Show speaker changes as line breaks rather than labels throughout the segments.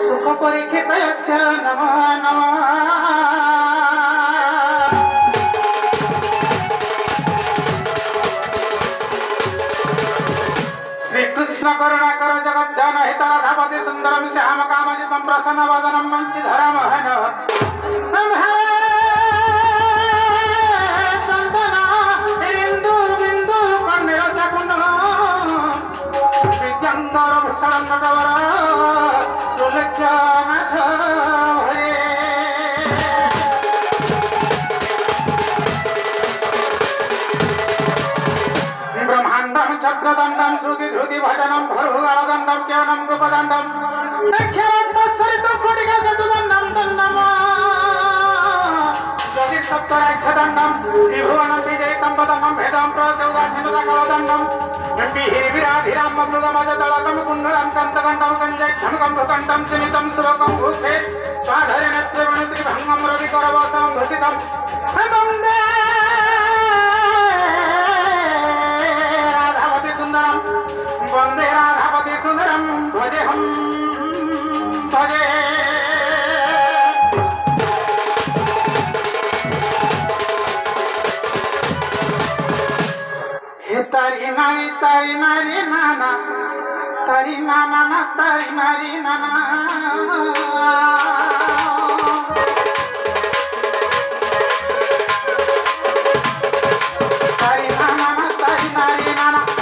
सुख परीक्षितस्य नमो नमः कृष्ण करुणाकर जगत जन हित राधापति सुंदरम श्याम कामजितम प्रसन्न वदनम वंशीधरम चंदना इंदु बिंदु कन्या शकुंडल विद्यंगर भूषण नटवर तुलज्जनाथ ब्रह्मांडम चक्रदंडम श्रुति ध्रुति भजनम भरुगलदंडम ज्ञानम गोपदंडम दक्षिणात्मस्वरित स्फटिकगतदंडम दंडम ज्योति सप्तराक्षदंडम त्रिभुवनं विजयितं वदनं भेदं प्रचौदाचिनुतकलदंडम विहिर्विराधिराम मृगमजदलकं कुण्डलं कन्तकण्डं कञ्जक्षं कम्भुकण्डं चिनितं सुभकं भूषे स्वाधरे नेत्रवणत्रिभङ्गं रविकरवासनं भूषितं वन्दे वंदे राधापति सुंदरम भजेहम भजे हे तारी नारी नाना तारी नाना ना तारी नारी नाना तारी नाना ना तारी नारी नाना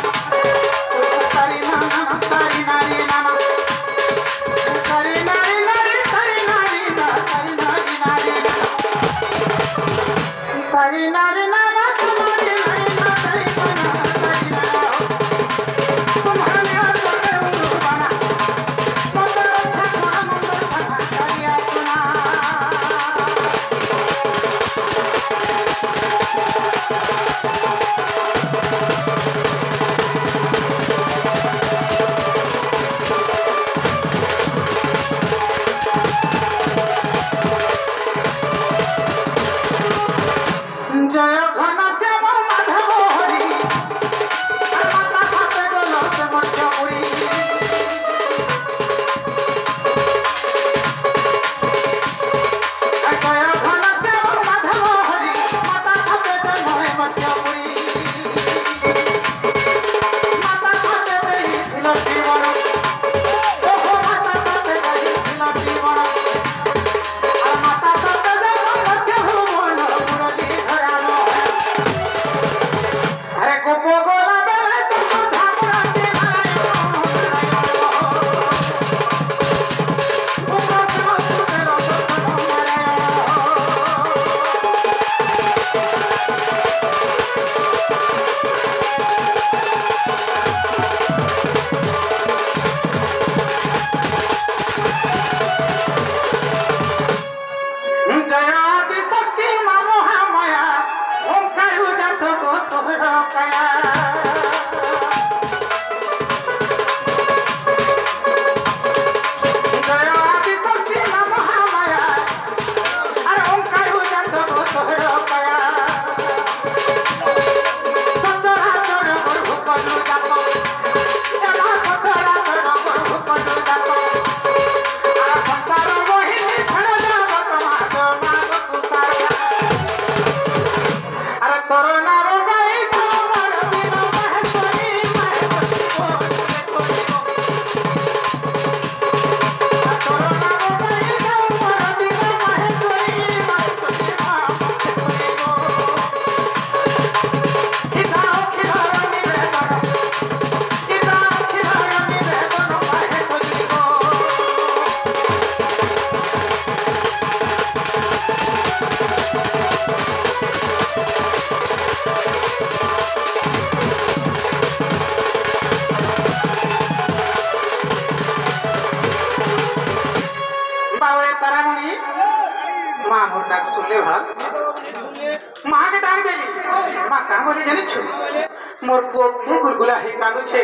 मोर पुओ गुलगुला हे कांदु छे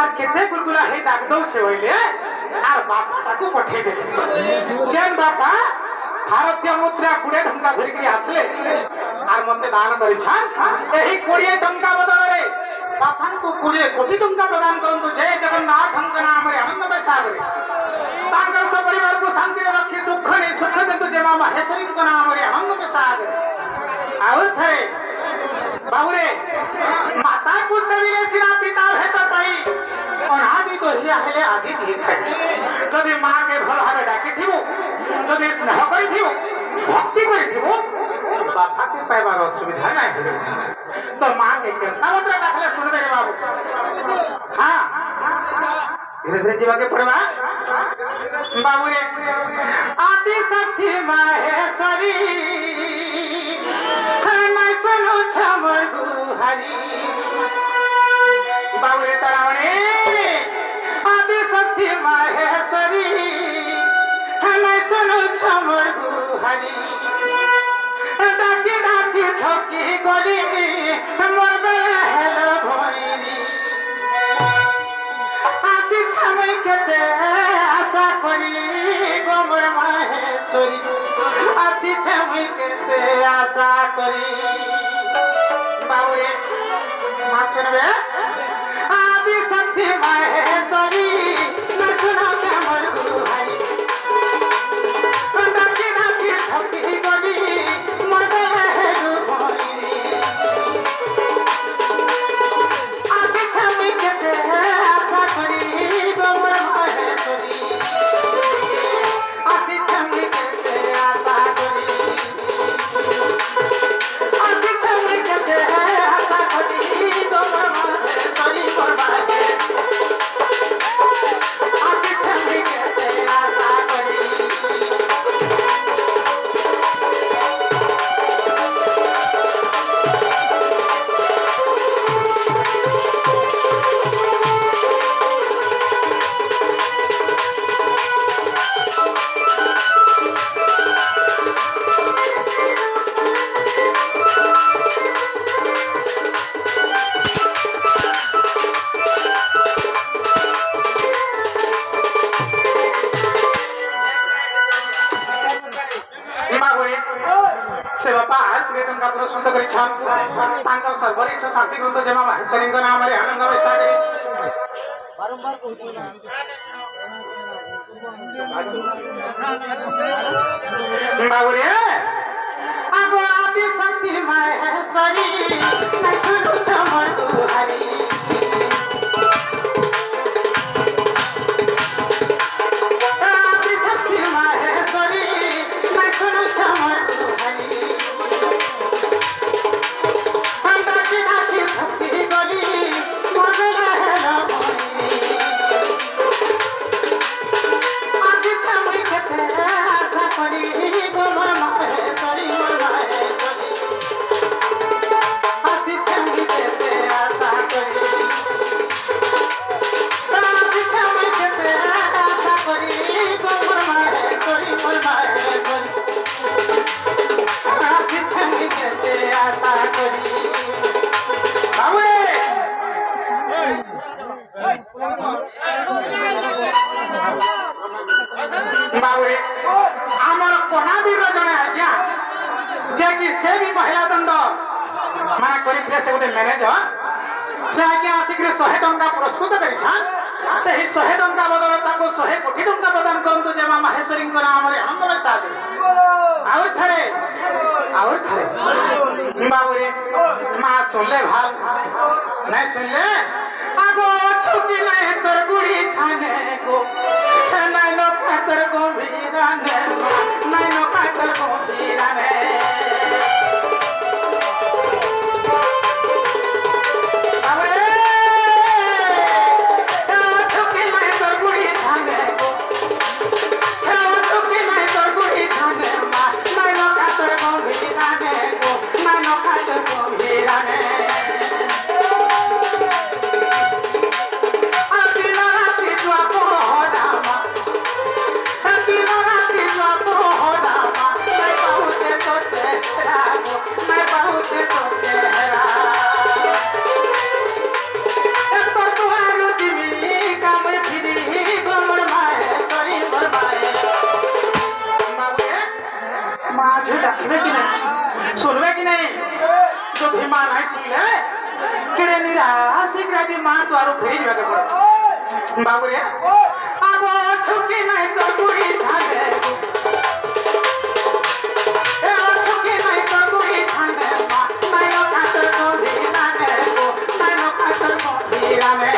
आर केते गुलगुला हे डाक दउ छे होइले आर बापा ताकू पठे दे जेन बापा भारतीय मुद्रा 20 टंका धरि के आसले आर मते दान करि छान एही 20 टंका बदल रे बापा को को 20 कोटी टंका प्रदान करंतु जय जगन्नाथ हमका नाम रे आनंद में सागरे तांकर सब परिवार को शांति रे रखी दुख ने सुख देतु जय मां माहेश्वरी को नाम रे आनंद में सागरे और थे बाबूरे माता को सेविले सिना पिता भेट पाई और आदि तो हिया हेले आदि देख जदि मां के भल भाबे डाकी थिबो जदि स्नेह करी थिबो भक्ति करी थिबो बापा के पाइबार असुविधा नहीं हो तो मां के केतना मात्रा डाकले सुनबे रे बाबू हां धीरे धीरे जीवा के पड़वा बाबू रे आदि शक्ति माहेश्वरी मैं सुनु छमर गुहारी बाबू रे तारावणे आदि शक्ति माहेश्वरी मैं सुनु छमर गुहारी डाकी डाकी थकी गली मोर गला हेलो भइरी आसी छमै केते आशा करी गोमर माहेश्वरी आसी छमै केते आशा करी बाबूरे मां सुनबे आदि शक्ति माहेश्वरी नचना मोर गुहारी डाकी डाकी थकी गली सर्वरिष्ठ शांति ग्रंथ जमा माहेश्वरी नाम रे आनंद में सागरे बारंबार बाबूरे आगो आदि शक्ति माहेश्वरी मैं सुनु छमर गुहारी आदि शक्ति माहेश्वरी मैं सुनु छमर गुहारी से आज्ञा आसिक 100 टंका पुरस्कृत करिछान से ही 100 टंका बदल ताको 100 कोटी टंका प्रदान करंतु जे मां माहेश्वरी नाम रे आनंद में सागरे और थरे बाबूरे मां सुनले भाल नहीं सुनले आगो छुपी नहीं तोर गुड़ी खाने को नहीं नो खातर को भीराने नहीं नो खातर को भीराने सुनवे कि नहीं जो भीमा नहीं सुन ले किड़े शीघ्र जी माँ द्वार फेरी जाके पड़े बाबू रे अब छुट्टी नहीं तो दूरी थाने ए छुट्टी नहीं तो दूरी थाने नहीं नो कातर को भी नाने को नहीं नो कातर को भी रामे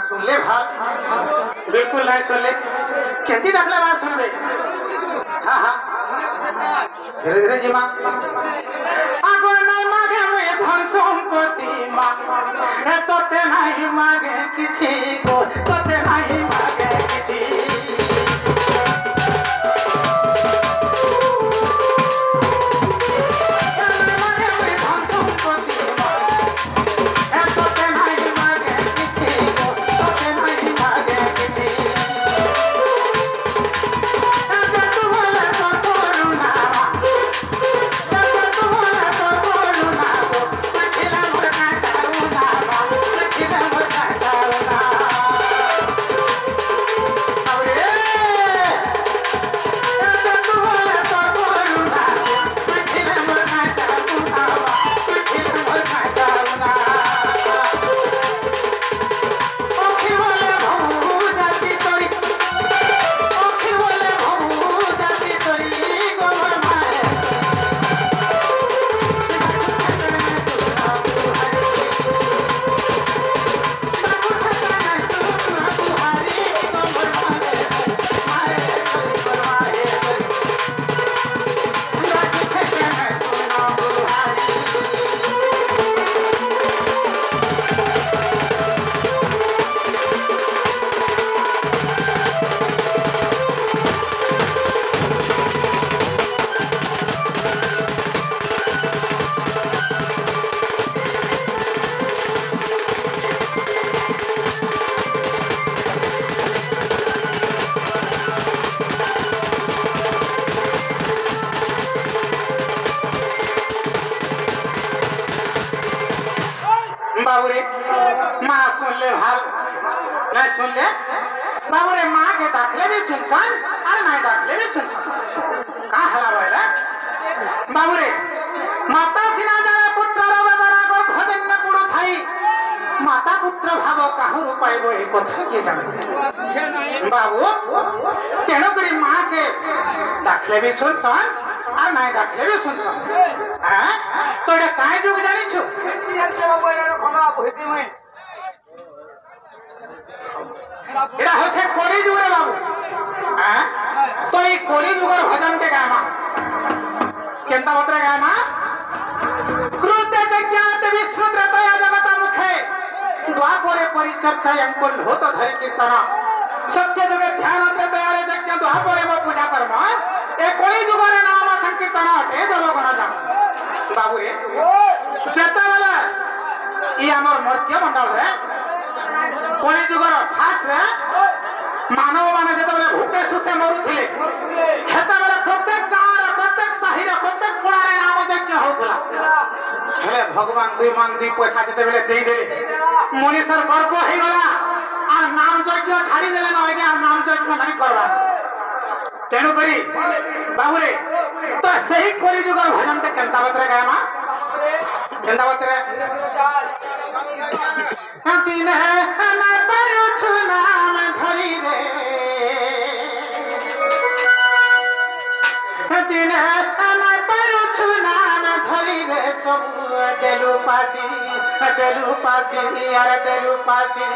सुन ले भाग बिल्कुल नहीं सुन ले कैसी डकला बात सुन ले हाँ हाँ धीरे धीरे जी माँ आगो नहीं मागे में धन संपत्ति माँ तो ते नहीं मागे किसी को तो ते नहीं मागे किसी बाबूरे माँ सुन ले भाल नहीं सुन ले बाबूरे माँ के दाखले भी सुनसान और नहीं दाखले भी सुनसान कहाँ हला बोला बाबूरे माता सिना जाने पुत्र रोवे बना को भजन न पुरो थाई माता पुत्र भाव कहाँ रुपाई वो एक कथा के जाने बाबू तेनो करी माँ के दाखले भी सुनसान और नहीं दाखले भी सुनसान हाँ तो ये काहे जुग जानी छो এটা হচ্ছে কলি যুগের বাবু হ্যাঁ তো এই কলি যুগের ভজনকে গায়মা কেনতা বতরে গায়মা ক্রুতে জজ্ঞাত বিষ্ণু ত্রেতয়া জগত মুখে দ্বাপরে পরিচর্চায় অঙ্কুল হোত ধরি কীর্তন সত্য যুগে ধ্যান ত্রেতয়ারে যজ্ঞ দ্বাপরে মো পূজা কর্ম এ কলি যুগের নাম সংকীর্তন অটে দেবগণ জান বাবু রে যেতবেলে ই আমার মর্ত্য মন্ডল রে কলি যুগর ফার্স্ট রে মানব মানে যেতবেলে ভুকে শুষে মরুଥିଲେ সেতবেলে প্রত্যেক গাঁরে প্রত্যেক সাহিরে প্রত্যেক কোণারে নাম যজ্ঞ হউଥିଲା হেলে ভগবান দুই মান দুই পয়সা যেতবেলে দেই দেলে মনীষর গর্ব হয়ে গলা আর নাম যজ্ঞ ছাড়ি দেলে না আগে আর নাম যজ্ঞ নাই করবা তেণু করি বাবুরে তো সেই কলি যুগর ভজনটা কেনতা বতরে গায়মা केंदा बतरे दिन है ना पर छुना धरी रे दिन है ना पर छुना धरी रे सब देलु पासी यार देलु पासी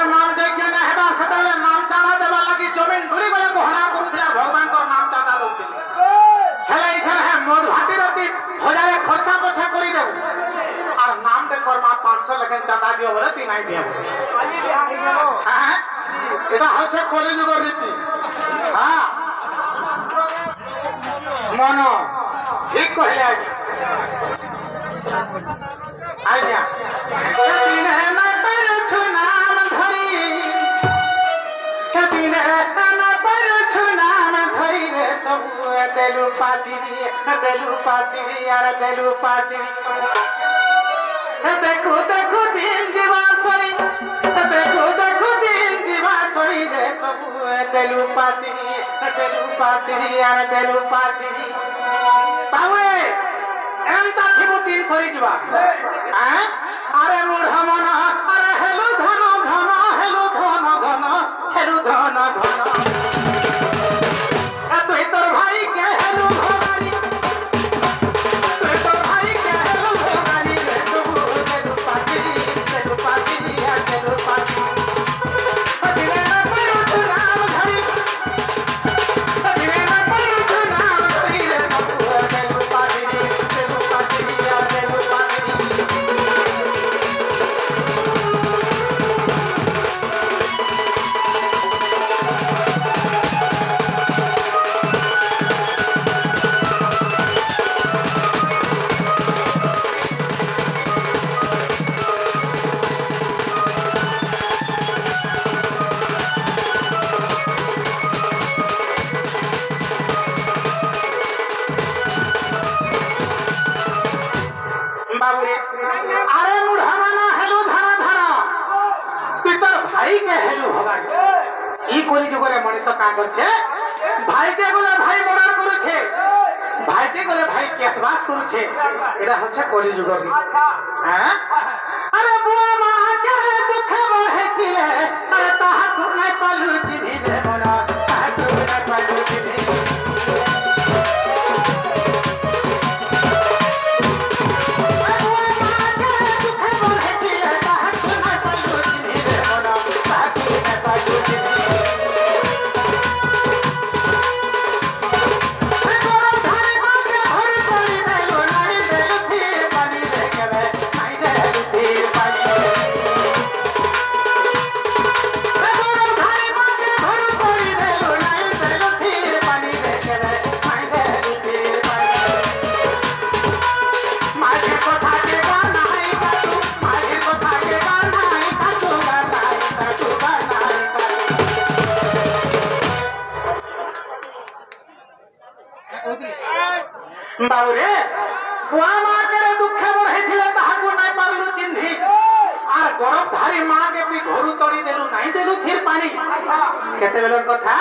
नाम देख ना हेबा सतले नाम चांदा देबा लागि जमीन ढुली गले घोड़ा करूथिला भगवान को नाम चांदा दउथिले हेले इछन है मोद भाती रती हजारे खर्चा पछा करी देबो और नाम दे करमा 500 लेकिन चांदा दियो बोले ती नहीं दियो हां एटा होछे कॉलेज को रीति हां मनो ठीक कहले आज्ञा दिन है ना पर छुना धरी दिन है ना पर छुना धरी रे सब देलु पासी यार देलु पासी देखो देखो दिन जीवा सोई देखो देखो दिन जीवा सोई रे सब देलु पासी यार देलु पासी तावे एंता थिबो दिन सरी जीवा हैं अरे मूढ़ मन अरे हेलु धन हेलु धन तू तोर भाई के हेलु भगारी तू तोर भाई के हेलु भगारी रे तू देलु पासी या देलु पासी दिले ना पयो नाम धरी दिले ना पयो नाम धरी रे तू देलु पासी या देलु पासी बाबूरे अरे मुढ़ा माना हेलु धन तू तोर भाई के हेलु भगारी ई कोली जुगरे मनुष्य का करछे भाई के गले भाई मर्डर करूछे भाई के गले भाई केसबास करूछे एटा होछे कोली जुगर हां अरे बुआ मां के दुख बढ़े किले अरे ताहा को नै पालु चिन्हि रे मोना ताहा को नै पालु चिन्हि बाबूरे बुआ मां के दुखे बढ़े ताहाको नहीं पारलु चिन्हि आर गर्भधारी मां के भी घरु तड़ी देलु नहीं देलु थिर पानी केते बेलर कथा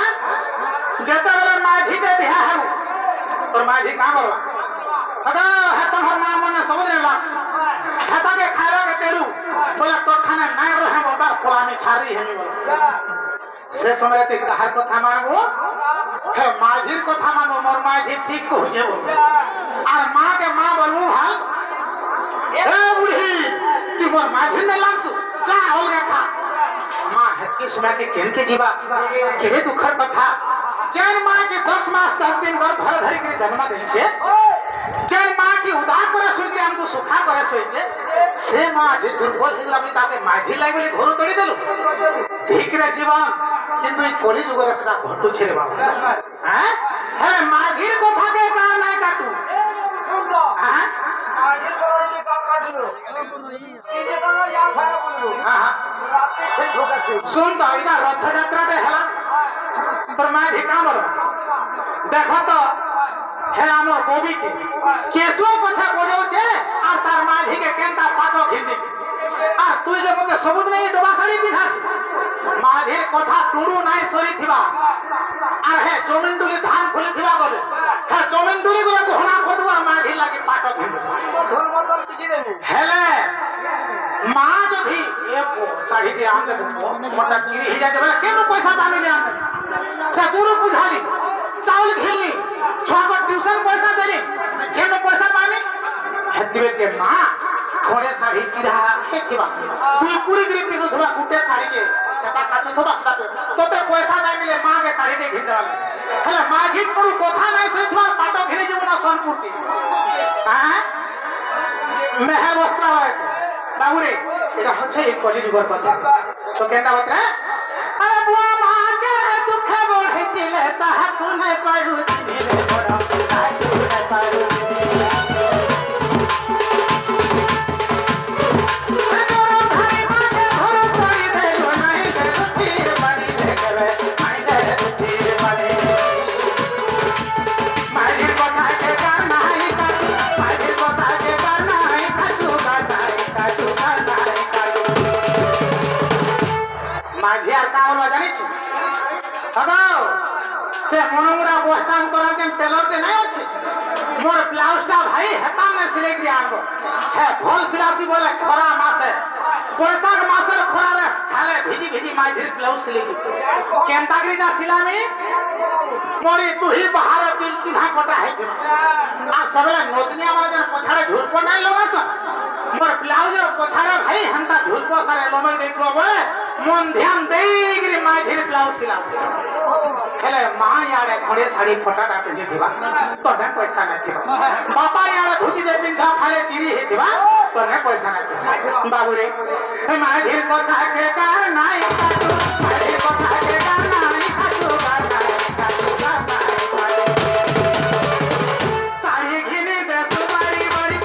जेते बेले माझी के बिहा हेबु तोर माझी का करवा अगा हे तोहर मां मने सब दिन लाग हेता के खाइरो के तेलु बोला तोर खाने नहीं रहे बाबा पोलामी छारी हेमी बोला से समय ते कहार कथा मानबो हे माझीर कथा मानो मोर माझी ठीक कह जेबो আর মাকে মা বলবো ভাল এ বুড়ি তুই মোর মাঝে নে লাগছু যা অলগা খা মা হেতকি সময় के केनके जीवा केहे दुखर कथा जेन मां के 10 मास 10 दिन घर भर धरि के जन्म देछे जेन मां की उदार करे सुइके हमको सुखा करे सोइछे से मां जे दुर्बल हिला भी ताके माझी लाई बोली घर तोड़ी देलु ठीक रे जीवन किंतु ई कली जुगरे सेटा घटु छे रे बाबा हैं हे माझीर कथा के कान नहीं काटू सुन तो हां माझीर कथा का काटू इने तो या फारा बोलू हां राती ठीक होगा सुन तो इना रथ यात्रा पे हला पर माझी का बोल देखो तो हे हमर कवि के केसो पछा बजाउ छे आ तार माझी के केनता पाटो घिंदी आ তুই যে মতে সবুজ নেই ডোবা শাড়ি পিধাস মাঝে কথা টুড়ু নাই সরি থিবা আর হে জমিন ডুলি ধান ফুলি থিবা গলে হ্যাঁ জমিন ডুলি গুলো ঘোনা ফদুয়া মাঝে লাগি পাট ঘিন
ঢোল মর্দল পিছি দেবি
হেলে মা যদি এ শাড়ি দিয়ে আনতে মোটা চিরি হি যাতে বলে কেন পয়সা পামিলে আনতে সে গুরু বুঝালি চাউল ঘিলনি ছুয়াকে টিউশন পয়সা দেলি কেন পয়সা পামি হেতিবে কে মা ঘরে শাড়ি চিরা হেতিবা তুই পুরি গরি পিনু থবা গুটে শাড়ি কে সেটা কাছু থবা সেটা তোতে পয়সা নাই মিলে মা কে শাড়ি দে ঘিন দেওয়ালে হেলে মা ঘিন পুরু কথা নাই সই তোমার পাটো ঘিরে যাব না সোনপুরটি হ্যাঁ মেহে বস্ত্র হয় বাবুরে এটা হচ্ছে এই কলিযুগের কথা তো কেনটা বলতে আরে বুয়া মাকে দুঃখে বড়িছিলে তাহা কোনে পারু দিলে বড় তাই কোনে পারু মাঝিয়ার কাম জানিছ হগাও সে মনমুরা বস্তান করার দিন টেলরকে নাই আছে মোর ব্লাউজটা ভাই হেতা মে সিলাই দিয়ে আনবো হ্যাঁ ভল সিলাসি বলে খরা মাসে বৈশাখ মাসের খরারে ছালে ভিজি ভিজি মাঝির ব্লাউজ সিলাই কেন্তাগরিটা সিলামি মোরি তুহি বাহার দিল চিহ্না কটা হইছিল আর সবেলে নচনিয়া মানে যেন পছাড়ে ঝুলপ নাই লগাছ মোর ব্লাউজের পছাড়ে ভাই হেন্তা ঝুলপ সারে লমাই দেখব বলে মন ধ্যান দেইগরি মাঝির ব্লাউজ সিলাম হেলে মা ইয়ারে ঘরে শাড়ি ফটাটা পিঁধি দিবা তোনে পয়সা নাই দিবা বাপা ইয়ারে ধুতি দে পিন্ধা ফালে চিরি হে দিবা তোনে পয়সা নাই বাবুরে মাঝির কথা কে কার নাই কাটু মাঝির কথা কে কার নাই কাটু কার নাই কাটু কার নাই শাড়ি ঘিনি দেশু বাড়ি বাড়ি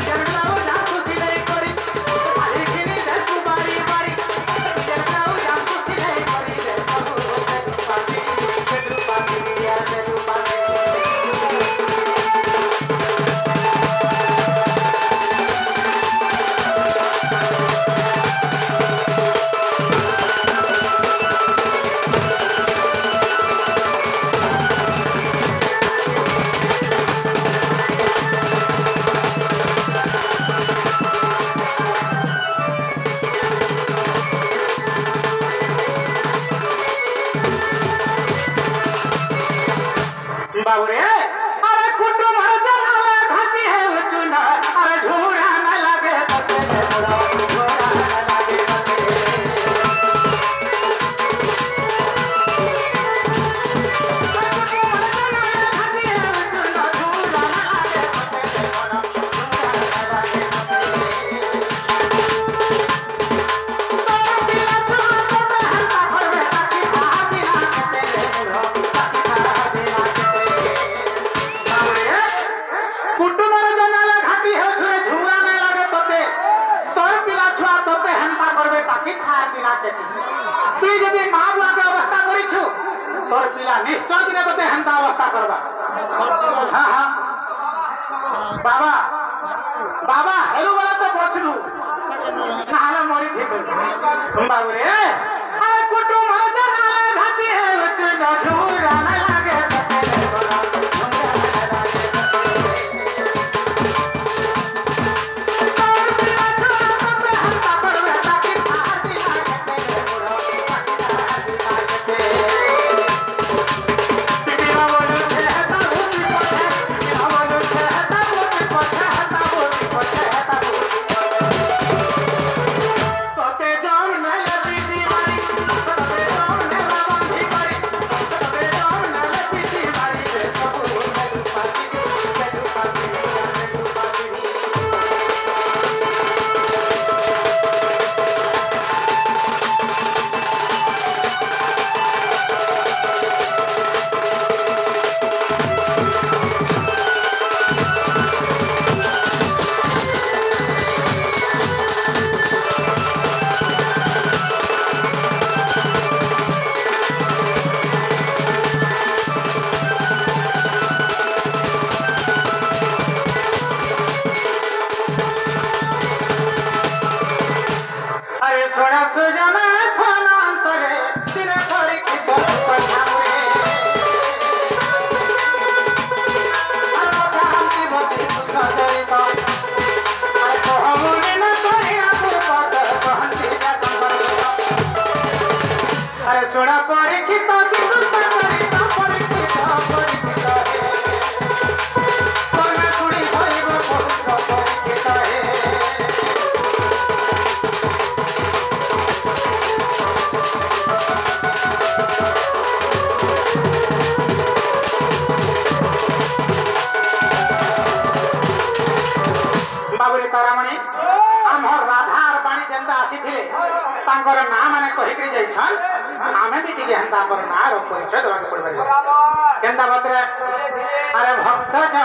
জেরলাও জাতু সিলাই করি শাড়ি ঘিনি দেশু বাড়ি বাড়ি জেরলাও জাতু সিলাই করি রে সবু পেটু পাতি দিয়া পেটু পাতি बाबूरे अरे कुटुम जनाले घाटी है चुना अरे झूरा न लगे तते झूरा न लगे तते তুই যদি মা বুয়াকে অবস্থা করিছু তোর পিলা নিশ্চয় দিনে তোতে হেন্তা অবস্থা করবা হ্যাঁ হ্যাঁ বাবা বাবা হেলু বলা তো বছলু নাহলে মরি ঠিক বাবুরে আরে কুটুম জনালে ঘাটি হে চুন ঝুরা না লাগে পরীক্ষিত বিন্দুতা করিতা পরীক্ষিত পরীক্ষিত হে কন্যা শুনি হইব পুরুষ পরীক্ষিত হে बाबुरे तारामणि आमर राधार बाणी जेंदा आसीथिले तांकर ना माने कहिकरी जाइछन आमे भी टिके हंता पर ना रो परिचय देबा के पड़बे केंदा बातरे अरे भक्त